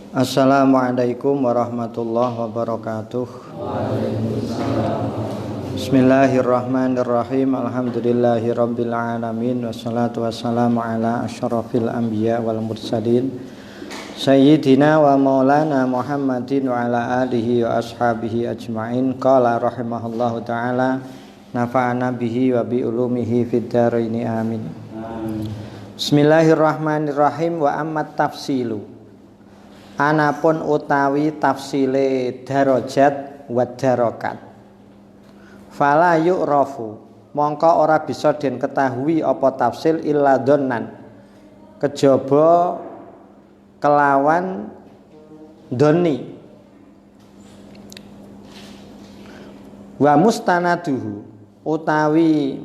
Assalamualaikum warahmatullahi wabarakatuh. Bismillahirrahmanirrahim. Alhamdulillahi rabbil alamin. Wassalatu wassalamu ala asyrafil anbiya wal mursalin Sayyidina wa maulana Muhammadin wa ala alihi wa ashabihi ajma'in. Qala rahimahullahu ta'ala, nafa'ana bihi wa bi ulumihi fid dharaini amin. Bismillahirrahmanirrahim. Wa ammat tafsilu, anapun utawi tafsile darajat wa darokat, fala yu'rafu, mongko ora bisa den ketahui apa tafsil illa dhannan, kejaba kelawan doni. Wa mustanaduhu, utawi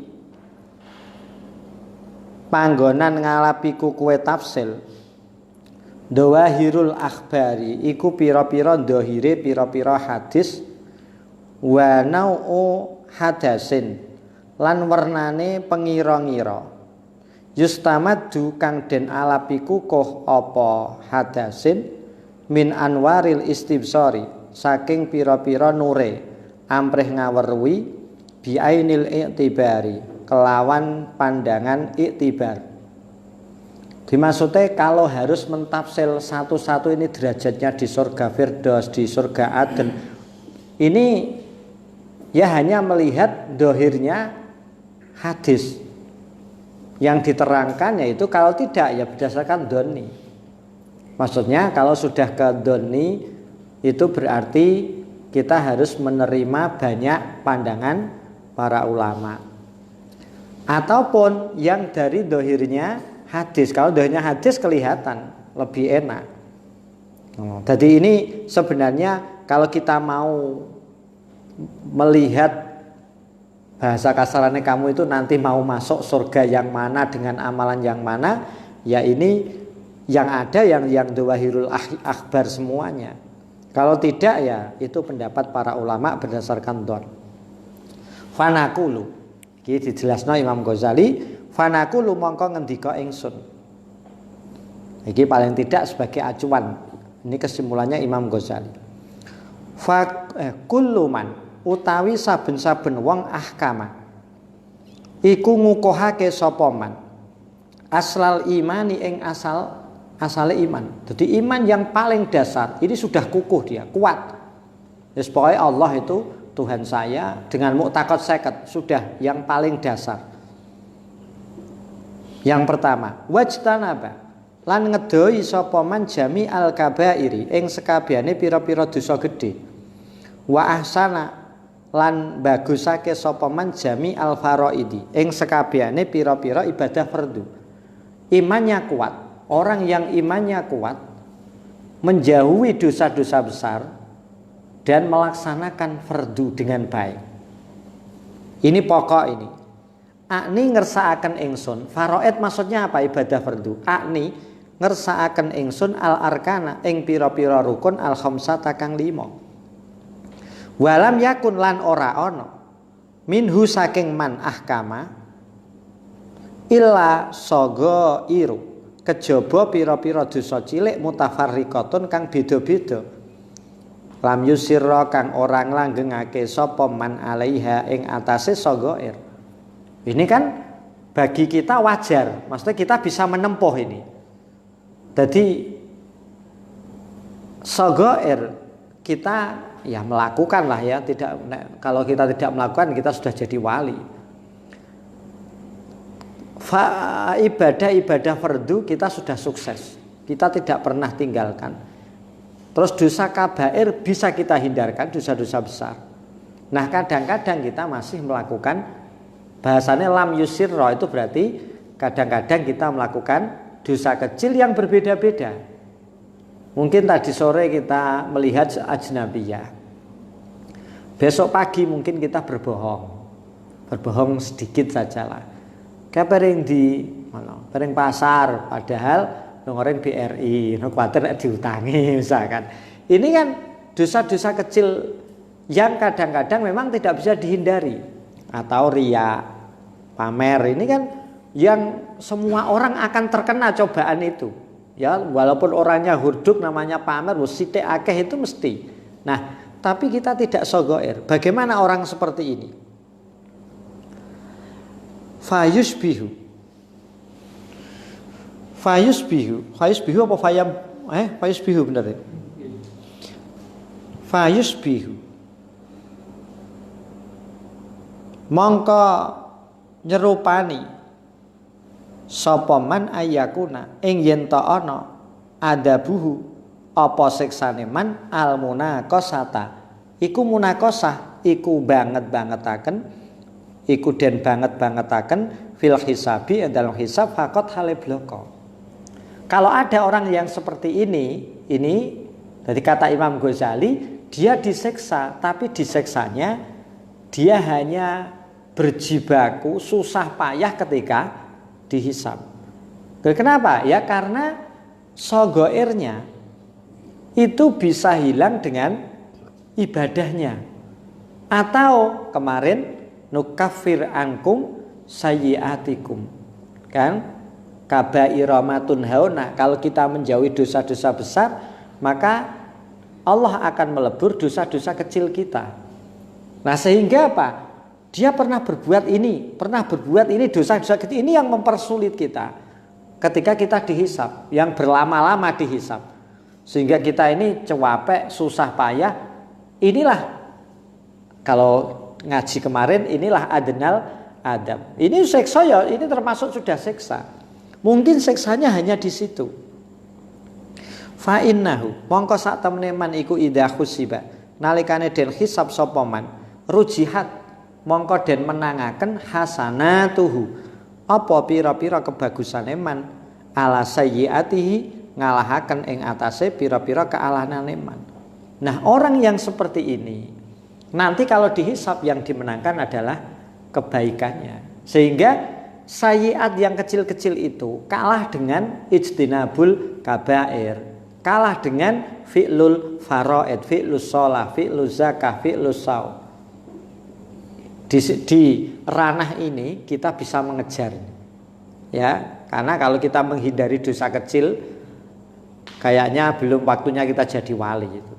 panggonan ngalapiku kuwe tafsil, dawahirul akhbari, iku pira-pira dohire pira-pira hadis, wa nau'u hadasin, lan wernane pengira-ngira, yustamadu kang den alapiku koh apa hadasin, min anwaril istibsari, saking pira-pira nure amprih ngawerui, biainil i'tibari, kelawan pandangan iktibar. Dimaksudnya kalau harus mentafsir satu-satu ini derajatnya di surga Firdaus, di surga Aden, ini ya hanya melihat dohirnya hadis yang diterangkan, yaitu kalau tidak ya berdasarkan doni. Maksudnya kalau sudah ke doni itu berarti kita harus menerima banyak pandangan para ulama. Ataupun yang dari dohirnya hadis. Kalau dohirnya hadis kelihatan lebih enak. Jadi ini sebenarnya kalau kita mau melihat bahasa kasarannya, kamu itu nanti mau masuk surga yang mana dengan amalan yang mana, ya ini yang ada yang dawahirul akhbar semuanya. Kalau tidak ya itu pendapat para ulama berdasarkan don. Fanaqulu, iki dijelasno Imam Ghazali, fanaqulu mongko ngendika ingsun. Iki paling tidak sebagai acuan. Ini kesimpulannya Imam Ghazali. Kulluman, utawi saben-saben wong ahkama, iku ngukuhake sapa man aslal imani ing asale iman. Jadi iman yang paling dasar ini sudah kukuh, dia kuat. Wis pokoke Allah itu Tuhan saya dengan mu'taqad seket, sudah yang paling dasar. Yang pertama, wajtanaba, lan ngedoi sapa man jami al kabairi, ing sekabehane pira-pira dosa gedhe. Wa ahsana, lan bagusake sapa man jami al faraidi, ing sekabehane pira-pira ibadah fardu. Imannya kuat. Orang yang imannya kuat menjauhi dosa-dosa besar dan melaksanakan fardu dengan baik. Ini pokok ini. Akni ngersakaken ingsun, faraid maksudnya apa? Ibadah fardu. Akni ngersakaken ingsun al arkana ing pira-pira rukun al khamsata kang 5. Walam yakun lan ora ana minhu saking man ahkama illa sogo iru, kejaba pira-pira dosa cilik mutafarriqatun kang beda-beda. Lam yusirra kang orang langgengake sapa man alaiha ing atase sogoir. Ini kan bagi kita wajar, maksudnya kita bisa menempuh ini. Jadi sogoir kita ya melakukan lah ya, tidak, kalau kita tidak melakukan kita sudah jadi wali. Ibadah fardu kita sudah sukses, kita tidak pernah tinggalkan. Terus dosa kabair bisa kita hindarkan, dosa-dosa besar. Nah kadang-kadang kita masih melakukan, bahasanya lam yusirro, itu berarti kadang-kadang kita melakukan dosa kecil yang berbeda-beda. Mungkin tadi sore kita melihat ajnabiyah, besok pagi mungkin kita berbohong sedikit sajalah. Kayak pering pasar, padahal ngoreng BRI, khawatir diutangi misalkan. Ini kan dosa-dosa kecil yang kadang-kadang memang tidak bisa dihindari. Atau riya, pamer, ini kan yang semua orang akan terkena cobaan itu. Ya, walaupun orangnya hurduk namanya pamer, sithik akeh itu mesti. Nah, tapi kita tidak sogoir. Bagaimana orang seperti ini? Fayusbihu apa fayusbihu benar ya? Fayusbihu mongko nyerupani sapa man ayakuna ing yen ta ana adabuhu apa siksane man almunaqasata iku munaqasah iku banget-bangetaken iku den banget-bangetaken fil hisabi dalam hisab faqat hale bloko. Kalau ada orang yang seperti ini dari kata Imam Ghazali, dia diseksa, tapi diseksanya dia hanya berjibaku susah payah ketika dihisab. Kenapa? Ya karena sogoirnya itu bisa hilang dengan ibadahnya. Atau kemarin nukafir angkum sayyiatikum, kan? Kabairamatun hauna, kalau kita menjauhi dosa-dosa besar, maka Allah akan melebur dosa-dosa kecil kita. Nah, sehingga apa? Dia pernah berbuat ini dosa-dosa kecil ini yang mempersulit kita ketika kita dihisab, yang berlama-lama dihisab. Sehingga kita ini cewapek, susah payah. Inilah kalau ngaji kemarin, inilah adnal adab. Ini seksa ya, ini termasuk sudah seksa. Mungkin seksanya hanya di situ. Fa innahu mongko sak temene man iku idza khusiba nalikane den hisab sapa man rujihat mongko den menangaken hasanatuhu apa pira-pira kebagusane man ala sayyiatihi ngalahaken ing atase pira-pira kealahanane man. Nah, orang yang seperti ini nanti kalau dihisab yang dimenangkan adalah kebaikannya. Sehingga sayyiat yang kecil-kecil itu kalah dengan ijtinabul kabair, kalah dengan fi'lul faraid, fi'lus shalah, fi'luz zakah, fi'lus shaum. Di ranah ini kita bisa mengejar, ya, karena kalau kita menghindari dosa kecil, kayaknya belum waktunya kita jadi wali itu,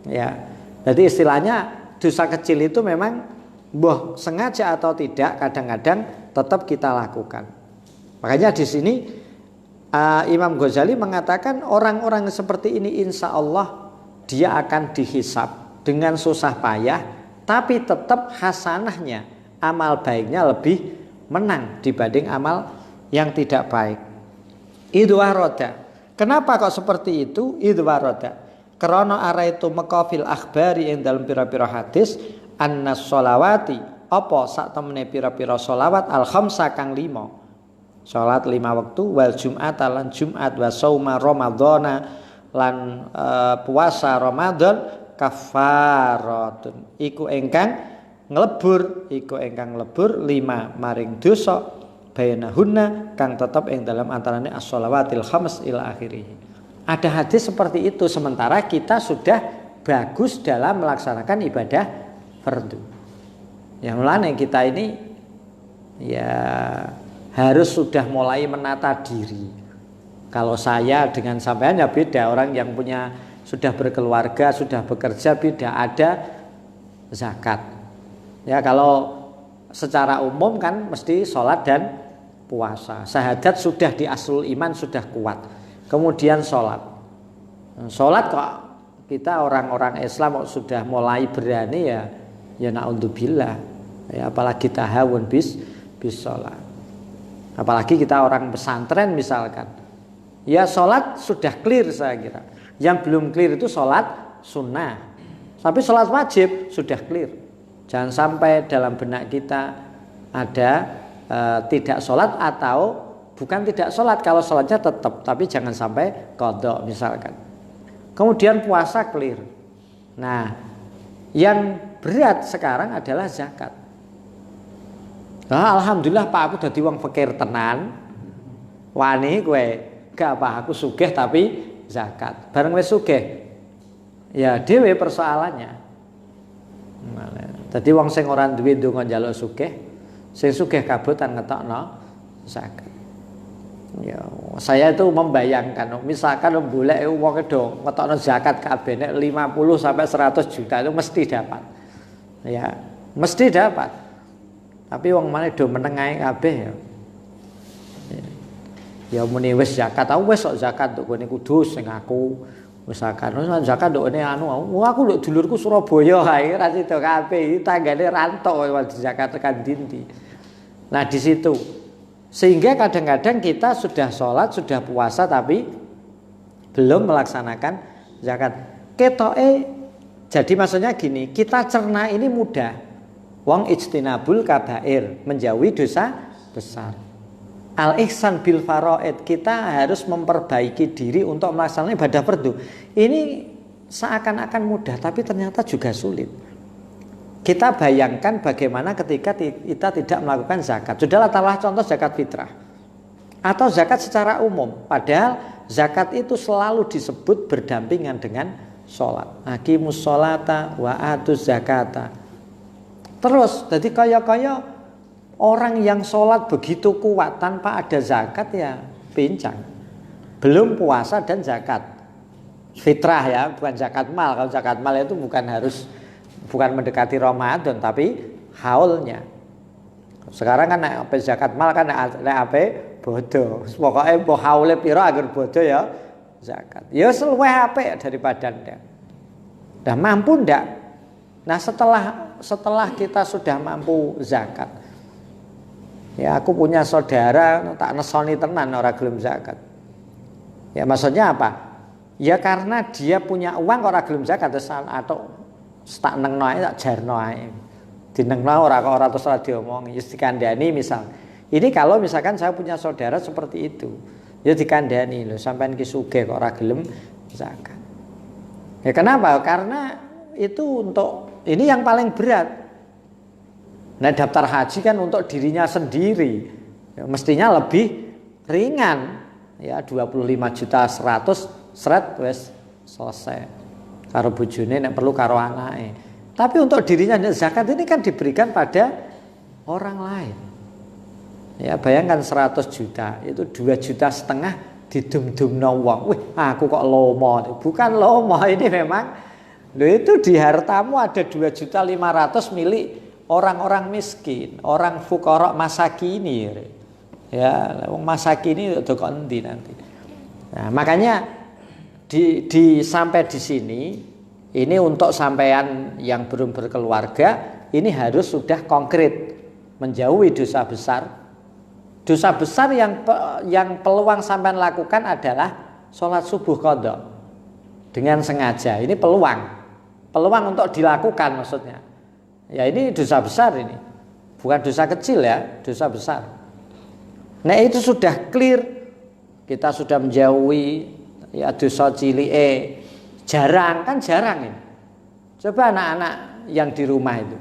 ya. Jadi istilahnya dosa kecil itu memang boh sengaja atau tidak kadang-kadang tetap kita lakukan. Makanya di sini Imam Ghazali mengatakan orang-orang seperti ini insya Allah dia akan dihisab dengan susah payah, tapi tetap hasanahnya, amal baiknya lebih menang dibanding amal yang tidak baik. Idwaroda. Kenapa kok seperti itu? Idwaroda. Karena arah itu mekafil akhbari yang dalam pira-pira hadis annas sholawati apa sak temene pira-pira sholawat al khamsa kang 5 salat 5 waktu wal jumat lan jumat wa sauma ramadhana lan puasa Ramadan kafaratun iku ingkang nglebur 5 maring dosa bainahunna kang tetep ing dalam antarane as-sholawatil khams ila akhirih. Ada hadis seperti itu sementara kita sudah bagus dalam melaksanakan ibadah fardu. Yang mulanya kita ini ya harus sudah mulai menata diri. Kalau saya dengan sampean ya beda, orang yang punya sudah berkeluarga, sudah bekerja beda, ada zakat. Ya kalau secara umum kan mesti sholat dan puasa. Syahadat sudah di aslul iman sudah kuat. Kemudian sholat. Sholat kok kita orang-orang Islam kok sudah mulai berani ya naudzubillah. Ya, apalagi tahawun bis sholat. Apalagi kita orang pesantren misalkan. Ya sholat sudah clear saya kira. Yang belum clear itu sholat sunnah. Tapi sholat wajib sudah clear. Jangan sampai dalam benak kita ada tidak sholat atau bukan tidak sholat. Kalau sholatnya tetap, tapi jangan sampai qadha misalkan. Kemudian puasa clear. Nah, yang berat sekarang adalah zakat. Nah, alhamdulillah Pak aku dadi wong fakir tenan. Wani kowe gak apa aku sugih tapi zakat. Bareng wis sugih ya dhewe persoalannya. Dadi wong sing ora duwe ndonga njaluk sugih, sing sugih kabutan ngetokno zakat. Ya, saya itu membayangkan misalkan boleh wong do ngetokno zakat kabeh nek 50 sampai 100 juta itu mesti dapat. Ya, mesti dapat. Tapi wong maneh do menengae kabeh ya. Ya muni wis zakat, aku wis sok zakat tok kene kudus sing aku wis zakat. Zakat tok kene anu aku lho dulurku Surabaya ae ra sida kabeh tanggane rantok zakat tekan dinti. Nah di situ sehingga kadang-kadang kita sudah sholat, sudah puasa tapi belum melaksanakan zakat. Ketoke jadi maksudnya gini, kita cerna ini mudah. Wong ijtinabul kabair, menjauhi dosa besar. Al ihsan bil faraid, kita harus memperbaiki diri untuk melaksanakan ibadah fardu. Ini seakan-akan mudah tapi ternyata juga sulit. Kita bayangkan bagaimana ketika kita tidak melakukan zakat. Sudahlah taruhlah contoh zakat fitrah atau zakat secara umum. Padahal zakat itu selalu disebut berdampingan dengan sholat. Aqimus sholata wa atuz zakata. Terus jadi kaya orang yang sholat begitu kuat tanpa ada zakat ya pincang. Belum puasa dan zakat fitrah ya, bukan zakat mal. Kalau zakat mal itu bukan mendekati Ramadan tapi haulnya. Sekarang kan nek zakat mal kan nek ape bodo. Pokoke mbok haule pira agar bodo ya zakat. Ya luwih apik daripada ndak. Dah mampu ndak? Nah, setelah kita sudah mampu zakat. Ya aku punya saudara tak nesoni tenan ora gelem zakat. Ya maksudnya apa? Ya karena dia punya uang kok ora gelem zakat atau tak nengno ae tak jarno ae. Dinengno ora terus ora diomongi, wis dikandani misal. Ini kalau misalkan saya punya saudara seperti itu, ya dikandani lho sampean ki sugih kok ora gelem zakat. Ya kenapa? Karena itu untuk ini yang paling berat. Nah, daftar haji kan untuk dirinya sendiri. Ya, mestinya lebih ringan. Ya 25 juta 100 seret wis selesai. Karo bojone nek perlu karo anake. Tapi untuk dirinya zakat ini kan diberikan pada orang lain. Ya bayangkan 100 juta itu 2,5 juta didum-dumno wong. Wih, aku kok lomo. Bukan lomo, ini memang lho itu di hartamu ada 2,5 juta milik orang-orang miskin, orang fuqara masakini. Ya, wong masakini itu kok endi nanti. Nah, makanya sampai di sini ini untuk sampean yang belum berkeluarga ini harus sudah konkret menjauhi dosa besar. Dosa besar yang peluang sampean lakukan adalah sholat subuh qadha dengan sengaja. Ini peluang untuk dilakukan maksudnya. Ya ini dosa besar ini, bukan dosa kecil ya, dosa besar. Nah itu sudah clear, kita sudah menjauhi. Ya dosa cilike jarang ini. Coba anak-anak yang di rumah itu.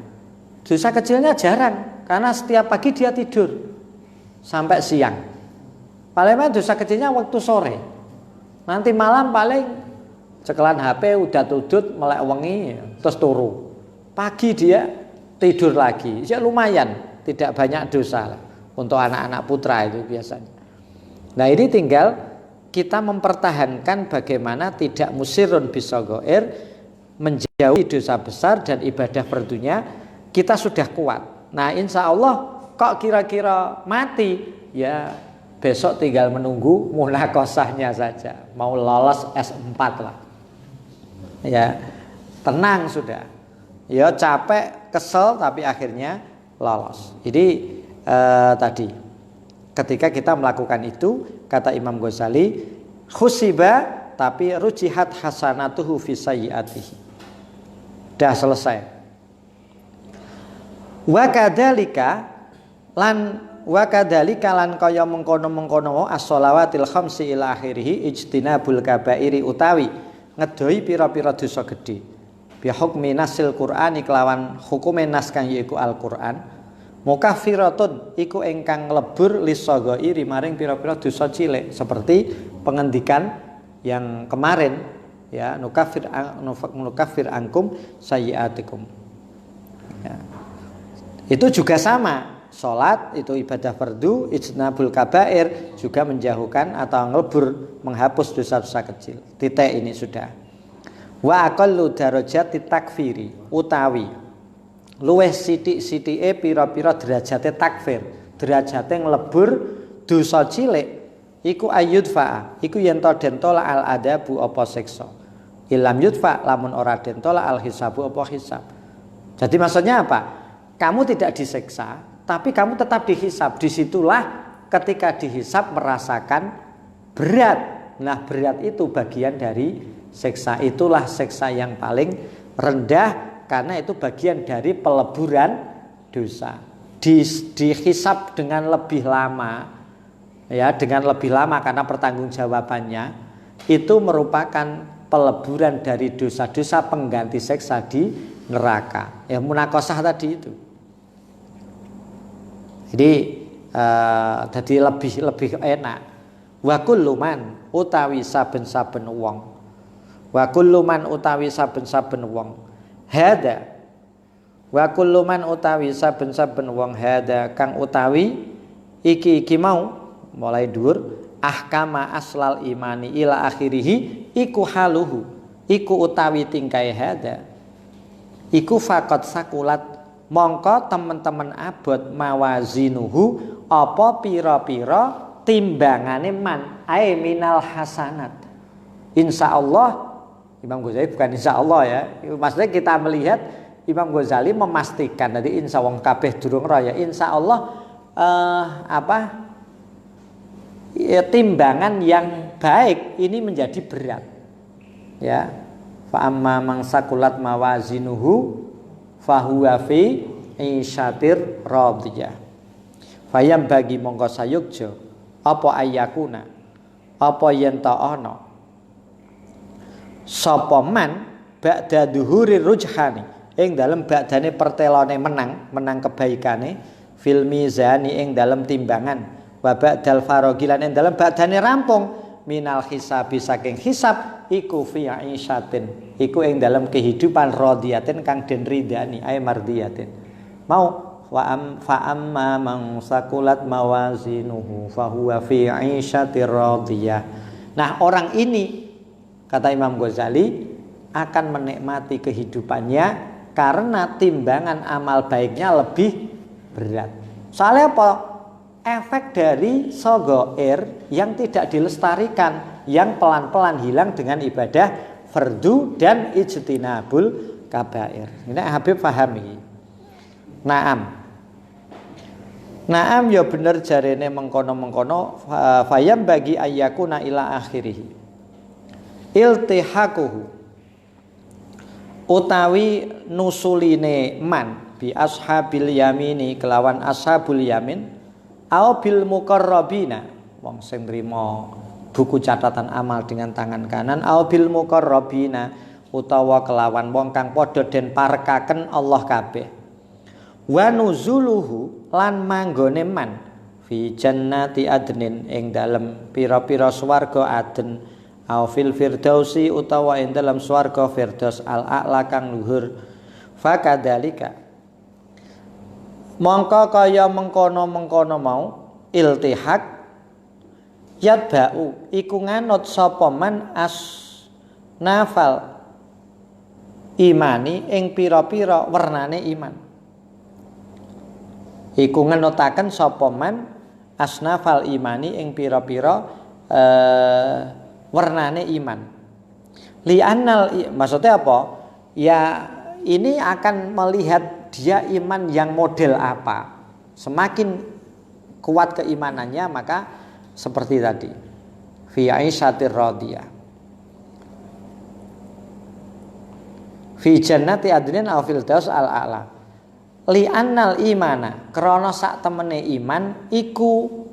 Dosa kecilnya jarang karena setiap pagi dia tidur sampai siang. Paling dosa kecilnya waktu sore. Nanti malam paling cekelan HP udah tudut melek wengi terus turu. Pagi dia tidur lagi. Ya lumayan, tidak banyak dosa lah untuk anak-anak putra itu biasanya. Nah, ini tinggal kita mempertahankan bagaimana tidak musirun bisaghair, menjauhi dosa besar dan ibadah fardunya kita sudah kuat. Nah insya Allah kok kira-kira mati ya besok tinggal menunggu munakosahnya saja. Mau lolos S4 lah. Ya tenang sudah. Ya capek, kesel tapi akhirnya lolos. Jadi tadi ketika kita melakukan itu kata Imam Ghazali khusiba tapi rujihat hasanatuhu fi sayyiatihi. Dah selesai. Wa kadzalika lan kaya mengkono-mengkono as-shalawatil khamsi ila akhirih ijtinabul kabairi utawi ngedoi pira-pira dosa gedhe. Bi hukmi nasil Qur'ani kelawan hukume nas kang yaiku Al-Qur'an. Mukaffiratun iku ingkang nglebur lisaghairi maring pira-pira dosa cilik seperti pengendikan yang kemarin ya nukaffir angkum sayyiatikum. Ya. Itu juga sama. salat itu ibadah fardu, ijtinabul kabair juga menjauhkan atau ngelebur menghapus dosa-dosa kecil. Titik ini sudah. Wa aqallu darajati takfiri utawi luwih sithik-sithike pira-pira derajate takfir, derajate nglebur dosa cilik iku ayyudfa, iku yen to den tolak al adabu apa siksa. Ilam yudfa lamun ora den tolak al hisabu apa hisab. Jadi maksudnya apa? Kamu tidak disiksa, tapi kamu tetap dihisab. Disitulah ketika dihisab merasakan berat. Nah berat itu bagian dari siksa. Itulah siksa yang paling rendah karena itu bagian dari peleburan dosa. Dihisab dengan lebih lama, ya dengan lebih lama karena pertanggungjawabannya itu merupakan peleburan dari dosa-dosa pengganti siksa di neraka. Ya munakosah tadi itu. Jadi lebih enak. Wa kullu man utawi saben-saben wong. Wa kullu man utawi saben-saben wong. Hada. Wa kullu man utawi saben-saben wong hada kang utawi iki mau mulai dhuwur ahkama aslal imani ila akhirih iku haluhu iku utawi tingkai hada iku faqat sakulat mongko teman-teman abot mawazinuhu apa pira-pira timbangane man ai minal hasanat. Insyaallah Imam Ghazali bukan insyaallah ya, maksudnya kita melihat Imam Ghazali memastikan tadi insya wong kabeh durung raya insyaallah ya, timbangan yang baik ini menjadi berat ya. Fa amma man sakulat mawazinuhu fahuwa fi isyatir radiyah. Fayam bagi mongko sayukja apa ayakuna apa yen ta ana sapa man ba'da dhuhuri rujhani ing dalem badane pertelone menang kebaikane fil mizani ing dalem timbangan wa ba'dal faragilan ing dalem badane rampung minal hisabi saking hisab iku fi aisyatin iku ing dalem kehidupan radiyatin kang den ridani ay mardiyatin mau fa amma man sakulat mawazinuhu fa huwa fi aisyatir radiyah. Nah orang ini kata Imam Ghazali akan menikmati kehidupannya karena timbangan amal baiknya lebih berat. Soalnya apa? Efek dari sogoir yang tidak dilestarikan, yang pelan-pelan hilang dengan ibadah fardu dan ijtinabul kabair. Ini Habib pahami. Naam ya bener jarene mengkono-mengkono fayam bagi ayyakuna ila akhirih. Iltihaquhu utawi nusuline man bi ashabil yamini kelawan ashabul yamin au bil muqarrabina wong sing nrimo buku catatan amal dengan tangan kanan au bil muqarrabina utawa kelawan wong kang padha den parekaken Allah kabeh wa nuzuluhu lan manggone man fi jannati adnin ing dalem pira-pira swarga aden au fil firdausi utawa ing dalem swarga firdaus al a'la kang luhur fakadzalika mongko kaya mengkono-mengkono mau iltihak yadba'u iku nganut sapa man nafal imani ing pira-pira wernane iman iku nganutaken sapa man asnafal imani ing pira-pira wernane iman li'annal maksudnya apa ya ini akan melihat dia iman yang model apa. Semakin kuat keimanannya maka seperti tadi. Fi aisyatir radiyah. Fi jannati adnin aw fil daus al a'la. Li annal imana krana sak temene iman iku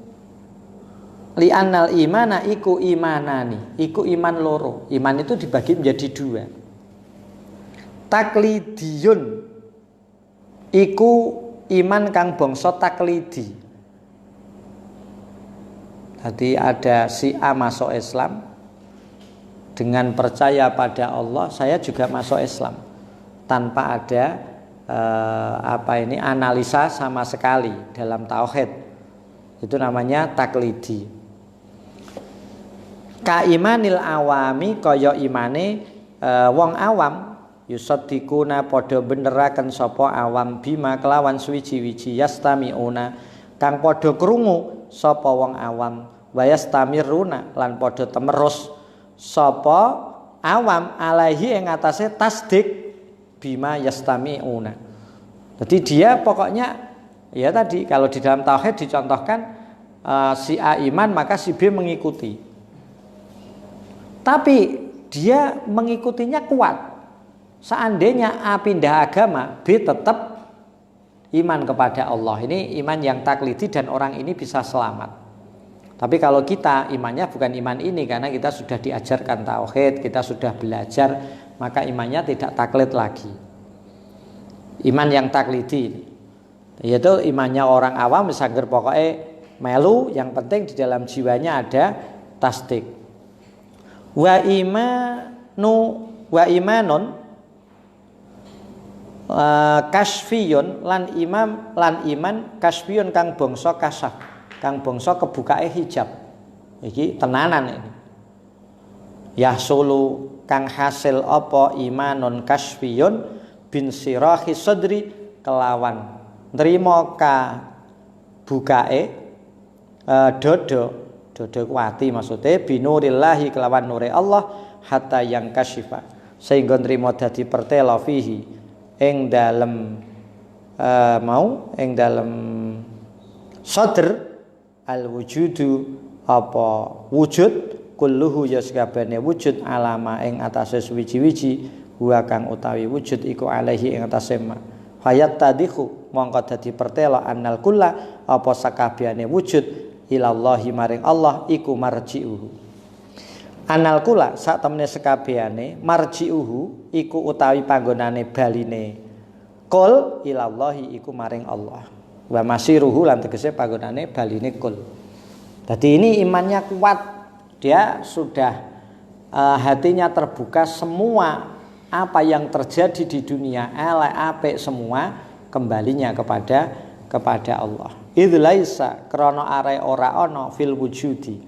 li annal imana iku imanani. Iku iman loro. Iman itu dibagi menjadi dua. Taklidiyun iku iman kang bangsa taklidi. Tadi ada si A masuk Islam dengan percaya pada Allah, saya juga masuk Islam tanpa ada analisa sama sekali dalam tauhid. Itu namanya taklidi. Ka imanil awami kaya imane wong awam yusaddiquna padha beneraken sapa awam bima kelawan suwiji-wiji yastamiuna kang padha krungu sapa wong awam wayastamiruna lan padha temerus sapa awam alaihi ing atase tasdik bima yastamiuna. Jadi dia pokoknya ya tadi kalau di dalam tauhid dicontohkan si A iman maka si B mengikuti. Tapi dia mengikutinya kuat. Seandainya A pindah agama, B tetap iman kepada Allah. Ini iman yang taklidi dan orang ini bisa selamat. Tapi kalau kita imannya bukan iman ini karena kita sudah diajarkan tauhid, kita sudah belajar, maka imannya tidak taklid lagi. Iman yang taklidi yaitu imannya orang awam misalnya pokoknya melu, yang penting di dalam jiwanya ada tasdik. Wa imanun kasfiyun lan iman kasfiyun kang bangsa kasaf, kang bangsa kebukae hijab. Iki tenanan ini. Yahsulu kang hasil apa imanun kasfiyun bin sirahi sadri kelawan nrimo ka bukae dodo kuati maksudnya binurillahi kelawan nure Allah hatta yang kasyifa sehingga nrimo dadi pertela fihi ing dalem ing dalem sadr al wujudu apa wujud kulluhu ya sakabehane wujud alama ing atase suwiji-wiji wa kang utawi wujud iku alaihi ing atase ma hayat tadihu mongko dadi pertela annal kulla apa sakabehane wujud ilallahi maring Allah iku marji'uhu. Anal kula sak temene sekabehane marji'uhu iku utawi panggonane baline kul ilallahi iku maring Allah. Wa masiruhu lan tegese panggonane baline kul. Jadi ini imannya kuat. Dia sudah hatinya terbuka semua apa yang terjadi di dunia elek apik semua kembalinya kepada Allah. Idlaisa krana are ora ana fil wujudi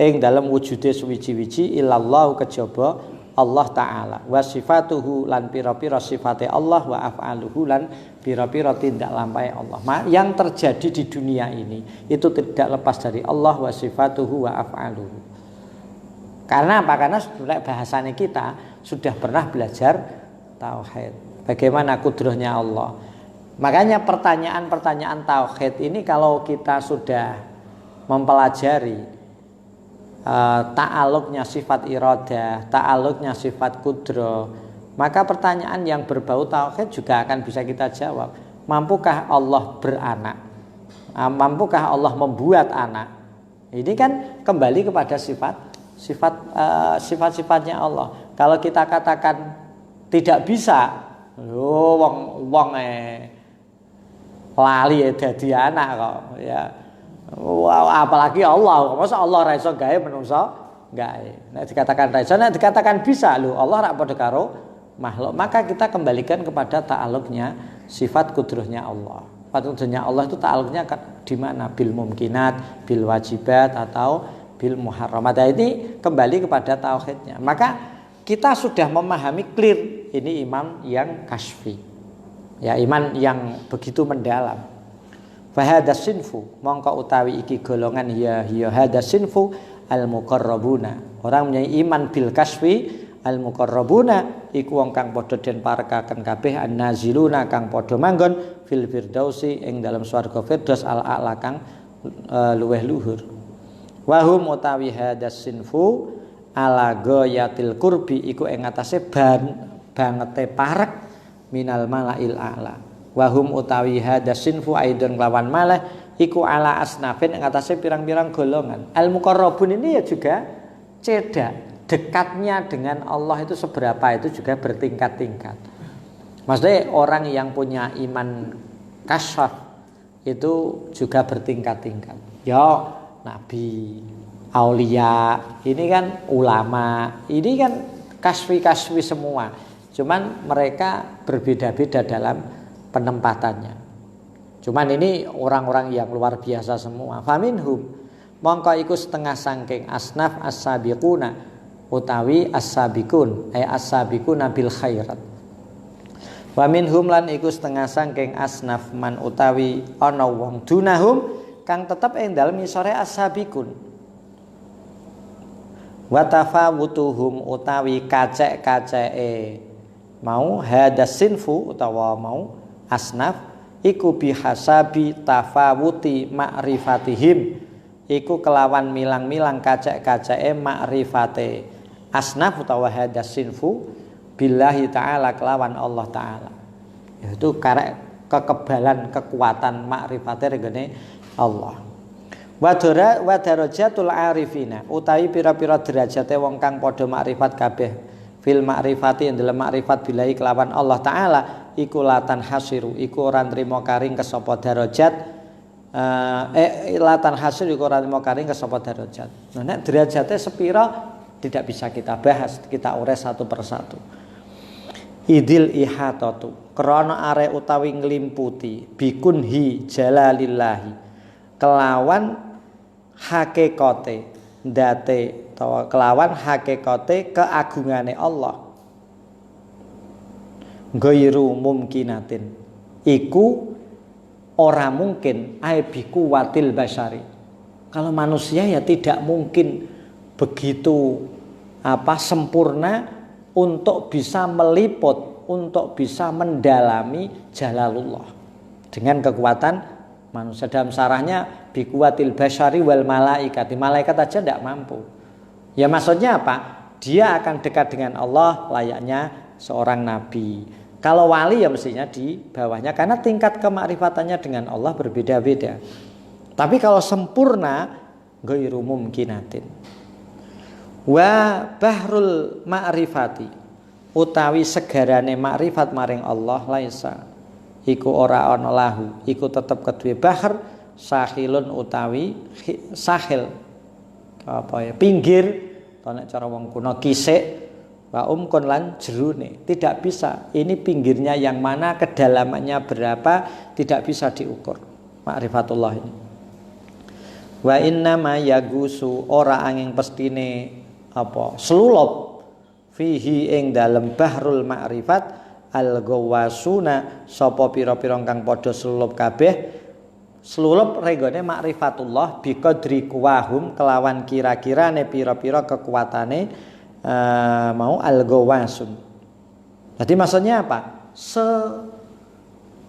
ing dalam wujude suwiji-wiji illallah kejaba Allah taala wa sifatuhu lan pira-pira sifate Allah wa af'aluhu lan pira-pira tindak lampahe Allah. Yang terjadi di dunia ini itu tidak lepas dari Allah wa sifatuhu wa af'aluhu. Karena apa? Karena sebenarnya bahasanya kita sudah pernah belajar tauhid. Bagaimana kudrahnya Allah. Makanya pertanyaan-pertanyaan tauhid ini kalau kita sudah mempelajari ta'alluqnya sifat iradah, ta'alluqnya sifat kudrah, maka pertanyaan yang berbau tauhid juga akan bisa kita jawab. Mampukah Allah beranak? Mampukah Allah membuat anak? Ini kan kembali kepada sifat-sifatnya Allah. Kalau kita katakan tidak bisa, wong lali dadi anak kok ya. Wow, apalagi Allah, masa Allah ra iso gawe menungso gawe. Nek dikatakan ra iso, nek dikatakan bisa lho, Allah ra padha karo makhluk. Maka kita kembalikan kepada ta'alluqnya sifat kudrahnya Allah. Sifat kudrahnya Allah itu ta'alluqnya di mana? Bil mumkinat, bil wajibat atau bil muharramat. Ini kembali kepada tauhidnya. Maka kita sudah memahami clear ini iman yang kasfi. Ya, iman yang begitu mendalam. Fahadas sinfu mongko utawi iki golongan ya hadas sinfu al muqarrabuna. Orang punya iman bil kasfi al muqarrabuna iku wong kang padha den parekaken kabeh annaziluna kang padha manggon fil firdausi ing dalam swarga firdaus al a'la kang luweh luhur. Wa hum utawi hadas sinfu ala ghayatil qurbi iku ing atase bangete parek minal malail a'la. Wahum utawi hadas sinfu aidon lawan malah iku ala asnafin ing atase pirang-pirang golongan. Al muqarrabun ini ya juga cedak. Dekatnya dengan Allah itu seberapa itu juga bertingkat-tingkat. Maksudnya orang yang punya iman kasyaf itu juga bertingkat-tingkat. Ya nabi, aulia, ini kan ulama, ini kan kasfi-kasfi semua. Cuman mereka berbeda-beda dalam penempatannya. Cuman ini orang-orang yang luar biasa semua. Faminhum mongko iku setengah sangking asnaf as-sabiquna utawi as-sabiqun ay as-sabiquna bil khairat. Wa minhum lan iku setengah sangking asnaf man utawi ana wong dunahum kang tetep ing dalem isore as-sabiqun. Wa tafawutuhum utawi kacek-kaceke mau hadas sinfu utawa mau asnaf iku bihasabi tafawuti ma'rifatihim iku kelawan milang-milang kacek-kaceke ma'rifate asnaf utawa hadas sinfu billahi ta'ala kelawan Allah ta'ala, yaitu karek kekebalan kekuatan makrifate regane Allah. Wa darajatul arifina utawi pira-pira derajate wong kang padha makrifat kabeh fil makrifati ing dalem makrifat billahi kelawan Allah ta'ala iku latan hasiru iku ora nrimo karing kesapa derajat latan hasiru iku ora nrimo karing kesapa derajat. Nah nek derajate sepira tidak bisa kita bahas, kita ures satu persatu. Idil ihatatu krana are utawi nglimputi bikunhi jalalillahi kelawan hakikate ndate utawa kelawan hakikate keagungane Allah ghairu mumkinatin iku ora mungkin aibiku watil basyari. Kalau manusia ya tidak mungkin begitu sempurna untuk bisa meliput, untuk bisa mendalami jalalullah dengan kekuatan manusia. Dalam sarahnya bikuwatil basyari wal malaikati, malaikat aja tidak mampu. Ya maksudnya apa? Dia akan dekat dengan Allah layaknya seorang nabi. Kalau wali ya mestinya di bawahnya karena tingkat kemakrifatannya dengan Allah berbeda-beda. Tapi kalau sempurna ghairu mumkinatin. Wa bahrul ma'rifati utawi segarane makrifat maring Allah laisa iku ora ana lahu iku tetep kedue bahr sahilun utawi sahil pinggir to nek cara wong kuno kisik wa umkun lan jerune tidak bisa. Ini pinggirnya yang mana, kedalamannya berapa, tidak bisa diukur makrifatullah ini. Wa inna ma yagusu ora angin pestine selulup fihi ing dalem bahrul ma'rifat al gawasuna sapa pira-pira kang padha selulup kabeh selulup regane ma'rifatullah biqadri kuwahum kelawan kira-kirane pira-pira kekuatane mau al gawasun. Jadi maksudnya apa?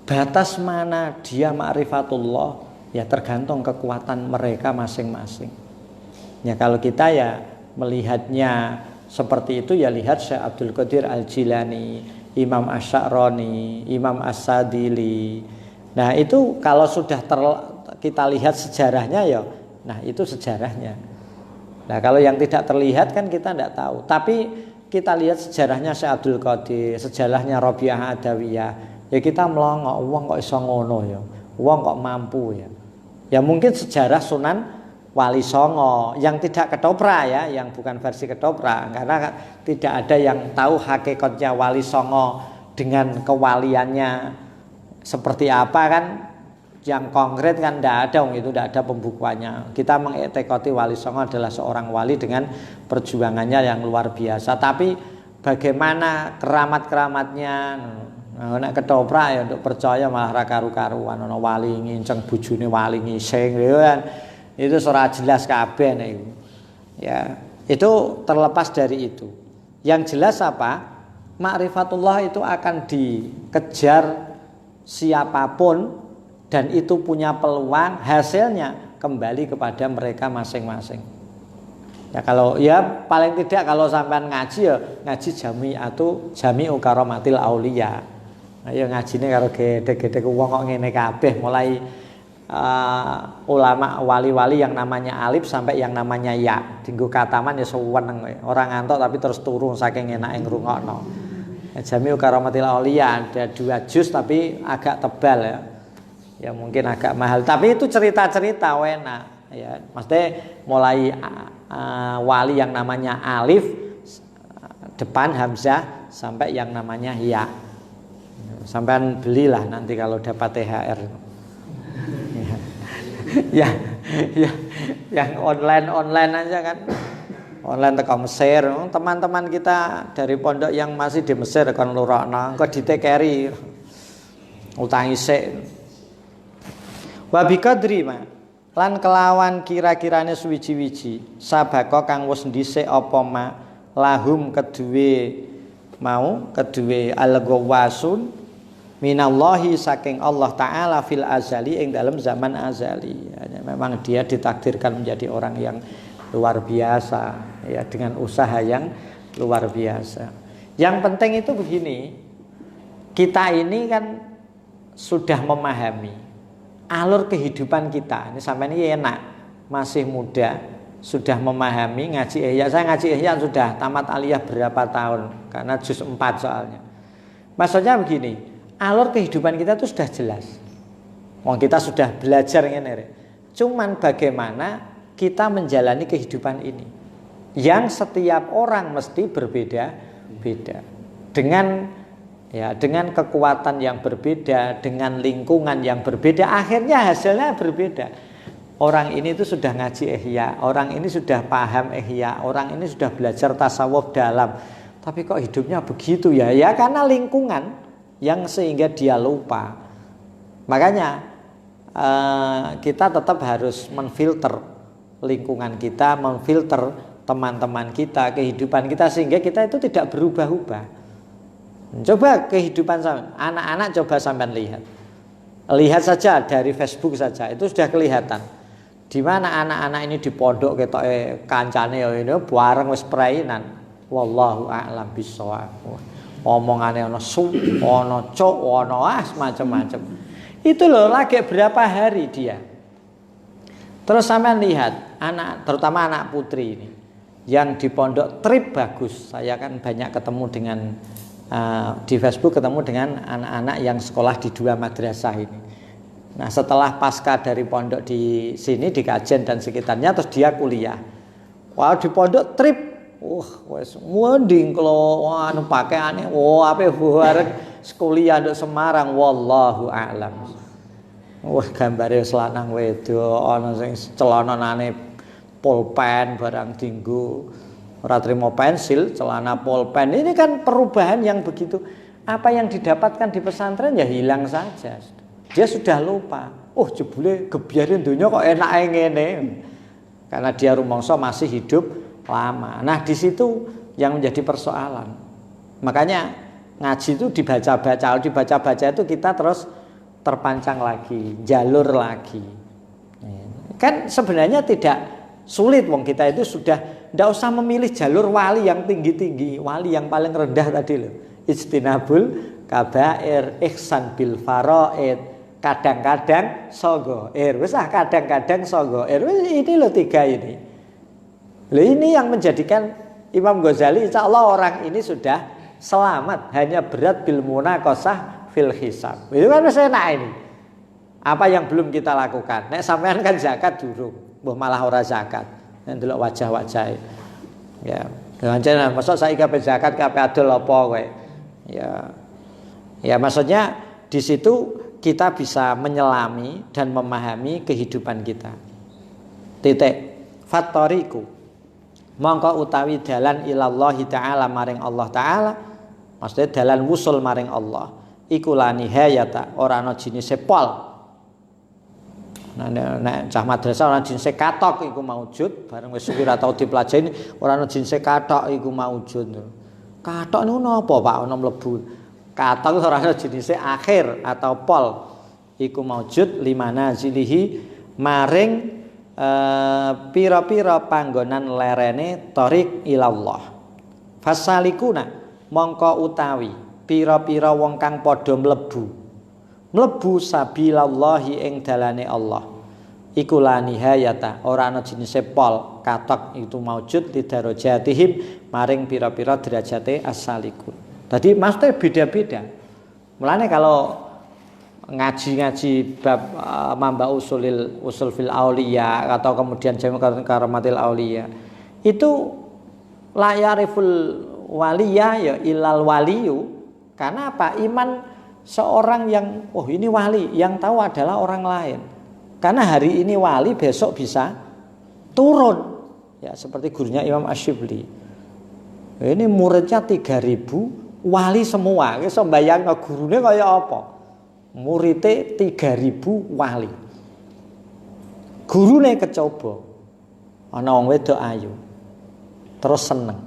Sebatas mana dia ma'rifatullah ya tergantung kekuatan mereka masing-masing. Ya kalau kita ya melihatnya seperti itu ya lihat Syekh Abdul Qadir Al-Jilani, Imam Asy-Sya'rani, Imam As-Sadili. Nah itu kalau sudah kita lihat sejarahnya ya, nah itu sejarahnya. Nah kalau yang tidak terlihat kan kita tidak tahu. Tapi kita lihat sejarahnya Syekh Abdul Qadir, sejarahnya Rabi'ah Adawiyah, ya kita melongok, wong kok iso ngono ya, wong kok mampu ya. Ya mungkin sejarah Sunan Wali Songo yang tidak ketoprak ya, yang bukan versi ketoprak, karena tidak ada yang tahu hakikatnya Wali Songo dengan kewaliannya seperti apa kan, yang konkret kan tidak ada, itu tidak ada pembukuannya. Kita mengiktikati Wali Songo adalah seorang wali dengan perjuangannya yang luar biasa. Tapi bagaimana keramat-keramatnya, nek ketoprak ya untuk percaya malah ra karu-karuan, ana wali nginceng bojone wali ngising kan. Itu ora jelas kabeh nek ya, itu terlepas dari itu. Yang jelas apa? Ma'rifatullah itu akan dikejar siapapun dan itu punya peluang, hasilnya kembali kepada mereka masing-masing. Ya kalau ya paling tidak kalau sampean ngaji ya ngaji jami'u karamatil auliya. Nah, ya ngajine karo gede-gede wong kok ngene kabeh mulai ulama wali-wali yang namanya alif sampai yang namanya ya dinggo kataman ya seweneng orang ngantuk tapi terus turun saking enake ngrungokno. Jami'u karamatil auliya ada 2 juz tapi agak tebal ya. Ya mungkin agak mahal tapi itu cerita-cerita enak ya. Maksudnya mulai wali yang namanya alif depan hamzah sampai yang namanya ya. Sampean belilah nanti kalau dapat THR. Ya, ya, yang online aja kan. Online teko Mesir. Teman-teman kita dari pondok yang masih di Mesir kon lurokno, engko ditekeri utang isik. Wa biqadri ma lan kelawan kira-kirane suwiji-wiji sabako kang wis dhisik apa ma lahum kedue al-ghawwasun minallahi saking Allah taala fil azali ing dalam zaman azali. Ya, memang dia ditakdirkan menjadi orang yang luar biasa ya, dengan usaha yang luar biasa. Yang penting itu begini, kita ini kan sudah memahami alur kehidupan kita. Ini sampai ini enak, masih muda, sudah memahami ngaji ihya. Saya ngaji ihya sudah tamat aliyah berapa tahun, karena juz 4 soalnya. Maksudnya begini, alur kehidupan kita itu sudah jelas. Kita sudah belajar ini. Cuman bagaimana kita menjalani kehidupan ini, yang setiap orang mesti berbeda-beda, dengan kekuatan yang berbeda, dengan lingkungan yang berbeda, akhirnya hasilnya berbeda. Orang ini itu sudah ngaji ihya, orang ini sudah paham ihya, orang ini sudah belajar tasawuf dalam, tapi kok hidupnya begitu ya? Ya karena lingkungan yang sehingga dia lupa. Makanya kita tetap harus menfilter lingkungan kita, memfilter teman-teman kita, kehidupan kita, sehingga kita itu tidak berubah-ubah. Coba kehidupan anak-anak, coba sampean lihat saja dari Facebook saja, itu sudah kelihatan di mana anak-anak ini di pondok ketoke kancane ini bareng wis prainan. Wallahu a'lam bishawab. Omongane ana ana cuk ana macam-macam. Itu loh lagi berapa hari dia. Terus sampean lihat anak, terutama anak putri ini yang di pondok trip bagus. Saya kan banyak ketemu dengan di Facebook, ketemu dengan anak-anak yang sekolah di 2 madrasah ini. Nah setelah pasca dari pondok di sini di Kajen dan sekitarnya, terus dia kuliah. Wah di pondok trip, wes mending kalau anu pakaiane, ape bareng kuliah di Semarang, wallahu a'lam. Gambare selanang wedok ana sing celanane pulpen barang dinggo, ora trimo pensil, celana pulpen. Ini kan perubahan yang begitu. Apa yang didapatkan di pesantren ya hilang saja. Dia sudah lupa. Jebule gebyare donya kok enake ngene. Karena dia rumangsa masih hidup lama. Nah, di situ yang menjadi persoalan. Makanya ngaji itu dibaca-baca itu kita terus terpancang lagi, jalur lagi. Kan sebenarnya tidak sulit, wong kita itu sudah tidak usah memilih jalur wali yang tinggi-tinggi, wali yang paling rendah tadi loh. Ijtinabul kabair, ihsan bil faraid, kadang-kadang sogoir. Kadang-kadang sogoir. Ini loh 3 ini. Loh ini yang menjadikan Imam Ghazali insya Allah orang ini sudah selamat, hanya berat bil munaqasah fil hisab. Itu kan masih enak ini. Apa yang belum kita lakukan? Nek sampean kan zakat durung, malah ora zakat. Nek delok wajah-wajah. Ya, jangan masa saiki kabeh zakat kabeh adol apa kowe. Ya. Ya maksudnya di situ kita bisa menyelami dan memahami kehidupan kita. Titik. Fattoriku. Mongko utawi dalan ilallahi ta'ala maring Allah ta'ala. Maksudnya dalan wusul maring Allah. Iku la nihayata, ora ana jinise pol. Nek cah madrasah ora jinise katok iku maujud, bareng wis suwi ora tau dipelajari ora ana jinise katok iku maujud. Katok niku napa Pak ana mlebu. Katok ora ana jinise akhir atau pol. Iku maujud limana zilihi maring pira-pira panggonan lerene tarik ilallah. Fasalikuna mongko utawi pira-pira wong kang padha mlebu sabilallahi ing dalane Allah. Iku la nihayata, ora ana jenise pol, katok itu maujud li darajatihim maring pira-pira derajate as-salikun. Dadi maksudnya beda-beda. Mulane kalau ngaji-ngaji bab mamba usul fil auliya atau kemudian jami karamatil auliya, itu la yariful waliya ya ilal waliyu. Karena apa? Iman seorang yang ini wali, yang tahu adalah orang lain. Karena hari ini wali, besok bisa turun. Ya, seperti gurunya Imam Asyibli. Ini muridnya 3.000 wali semua. Iso mbayangno gurune kaya apa? Muridnya 3.000 wali. Gurune kecoba. Ana wong wedok ayu. Terus seneng.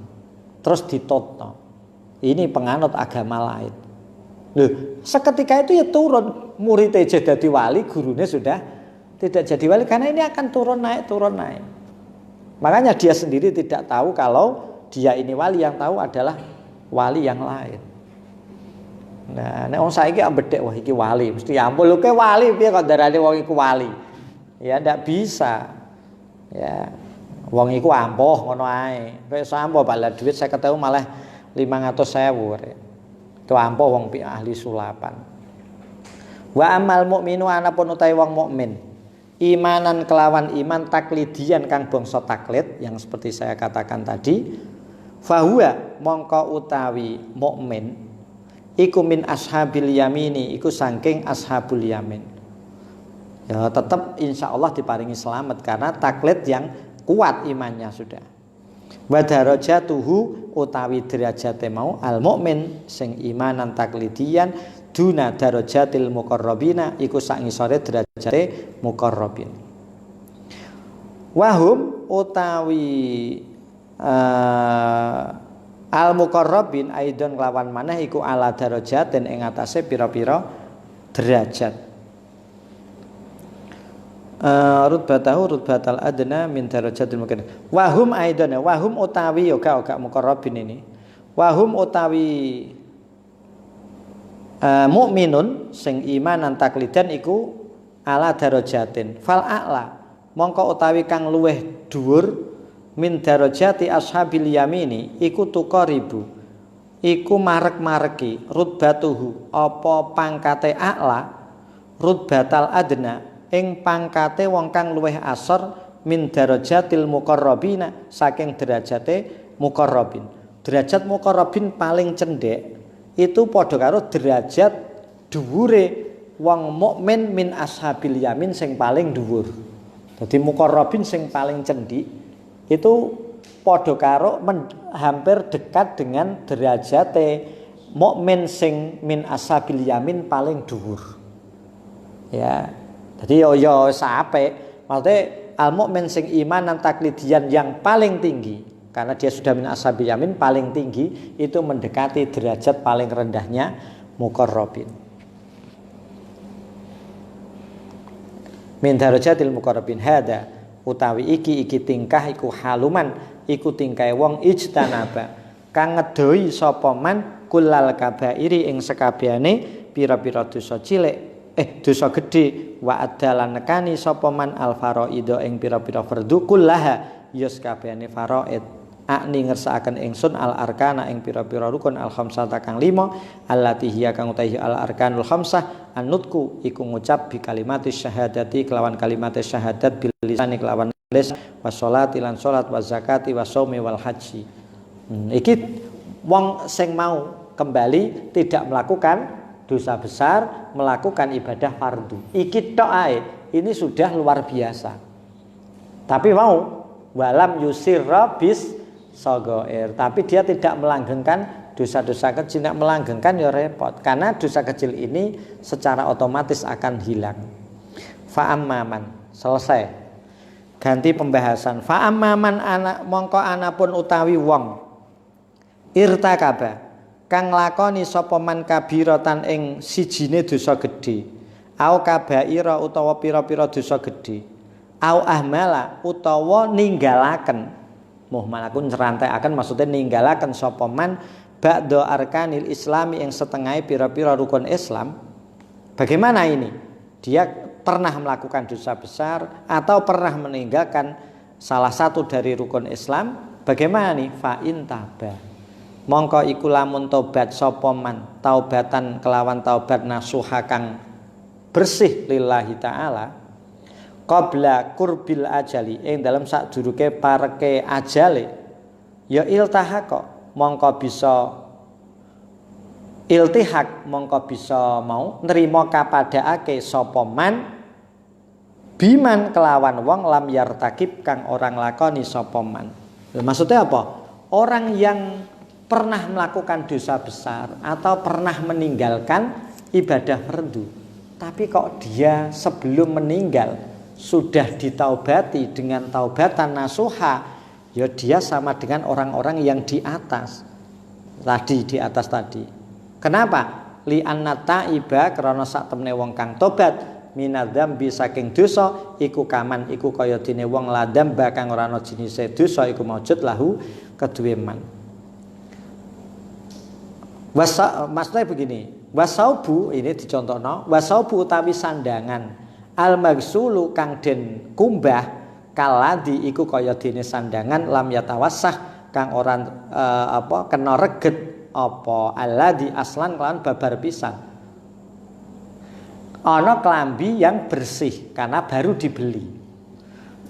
Terus ditotno. Ini penganut agama lain. Loh, seketika itu ya turun. Muridnya jadi wali, gurunya sudah tidak jadi wali. Karena ini akan turun naik. Makanya dia sendiri tidak tahu kalau dia ini wali, yang tahu adalah wali yang lain. Nah, nek wong saiki ambedek wah iki wali, mesti ampun lho ke wali piye kok darane wong iku wali. Ya ndak bisa. Ya. Wong iku ampuh ngono ae. Wis ampuh bala duit 50.000 malah 500.000. Itu ampuh wong ahli sulapan. Wa amal mukminu anapun utawi wong mukmin. Imanan kelawan iman taklidian kang bangsa taklid yang seperti saya katakan tadi, fahuwa mongko utawi mukmin iku min ashabil yamini, iku saking ashabul yamin. Ya tetap insyaallah diparingi selamat karena taklid yang kuat imannya sudah. Wa darajatuhu utawi derajate mau al mukmin sing imanan taklidian duna darajatil muqarrabina iku sak ngisore derajate muqarrabin. Wahum utawi al muqarrabin aidon kelawan maneh iku ala darajatin ing atase pira-pira derajat. Rutbatal adna min darajatil muqarrabin. Wahum aidon wahum utawi yoga muqarrabin ini. Wahum utawi mukminun sing imanan taklidan iku ala darajatin fal a'la mongko utawi kang luweh dhuwur min darajati ashabil yamini iku tuqaribu iku marek-mareki rutbatuhu apa pangkate a'la rutbatal adna ing pangkate wong kang luweh asor min darajatil muqarrabina saking derajate muqarrabin. Derajat muqarrabin paling cendhek itu padha karo derajat dhuwure wong mukmin min ashabil yamin sing paling dhuwur. Dadi muqarrabin sing paling cendhik itu padha karo hampir dekat dengan derajate mukmin sing min ashabil yamin paling dhuwur. Ya. Jadi yo sampai maksudnya al mukmin sing imanan taklidian yang paling tinggi. Karena dia sudah min ashabil yamin paling tinggi itu mendekati derajat paling rendahnya muqarrabin. Min darajatil muqarrabin hada utawi iki tingkah iku haluman iku tingkahe wong ijtanaba kang ngedoi sapa man kullal kabairi ing sekabehane pira-pira dosa cilik dosa gedhe wa adalan nekani sapa man al faraida ing pira-pira fardhu kullaha ya sekabehane faraid akni ngersakaken ingsun al arkana ing pira-pira rukun al khamsata kang 5 allati hiya kang utahi al arkanul khamsah annutku iku ngucap bi kalimatis syahadati kelawan kalimatis syahadat bil lisani kelawan lisan was sholati lan salat was zakati was shaumi wal haji. Iki wong sing mau kembali tidak melakukan dosa besar, melakukan ibadah fardu. Iki tok ae ini sudah luar biasa. Tapi mau walam yusirra bis sogoir, tapi dia tidak melanggengkan dosa-dosa kecil. Tidak melanggengkan ya repot, karena dosa kecil ini secara otomatis akan hilang. Fa'ammaman, selesai. Ganti pembahasan. Fa'ammaman anak mongko anapun utawi wong irtakaba kang lakoni sapa man kabiratan ing sijine dosa gedhe au kabaira utawa pira-pira dosa gedhe au ahmala utawa ninggalaken muhmalakun nyrantekaken maksudnya ninggalaken sapa man ba'da arkanil islami yang setengah pira-pira rukun Islam. Bagaimana ini? Dia pernah melakukan dosa besar atau pernah meninggalkan salah satu dari rukun Islam. Bagaimana nih? Fa'in taba mongko iku lamun tobat sapa man taubatan kelawan taubat nasuha kang bersih lillahi ta'ala qabla kurbil ajali ing dalam sadurunge pareke ajale ya iltahaqa mongko bisa iltihak mongko bisa mau nerima kapadhaake sapa man biman kelawan wong lam yartakib kang orang lakoni sapa man. Maksudnya apa? Orang yang pernah melakukan dosa besar atau pernah meninggalkan ibadah fardu, tapi kok dia sebelum meninggal sudah ditaubati dengan taubatan nasuha, ya dia sama dengan orang-orang yang di atas tadi. Kenapa? Li anna taiba krana sak temene wong kang tobat minadzambi saking dosa iku kaman iku kaya dene wong ladam kang ora ana jenise dosa iku maujud lahu keduwe man. Maksudnya begini, wasaubu ini dicontohno, wasaubu utawi sandangan al-magsulu kang den kumbah kaladi iku kaya dene sandangan lam yatawassah kang ora kena reget apa alladhi aslan kelan babar pisan. Ana klambi yang bersih karena baru dibeli.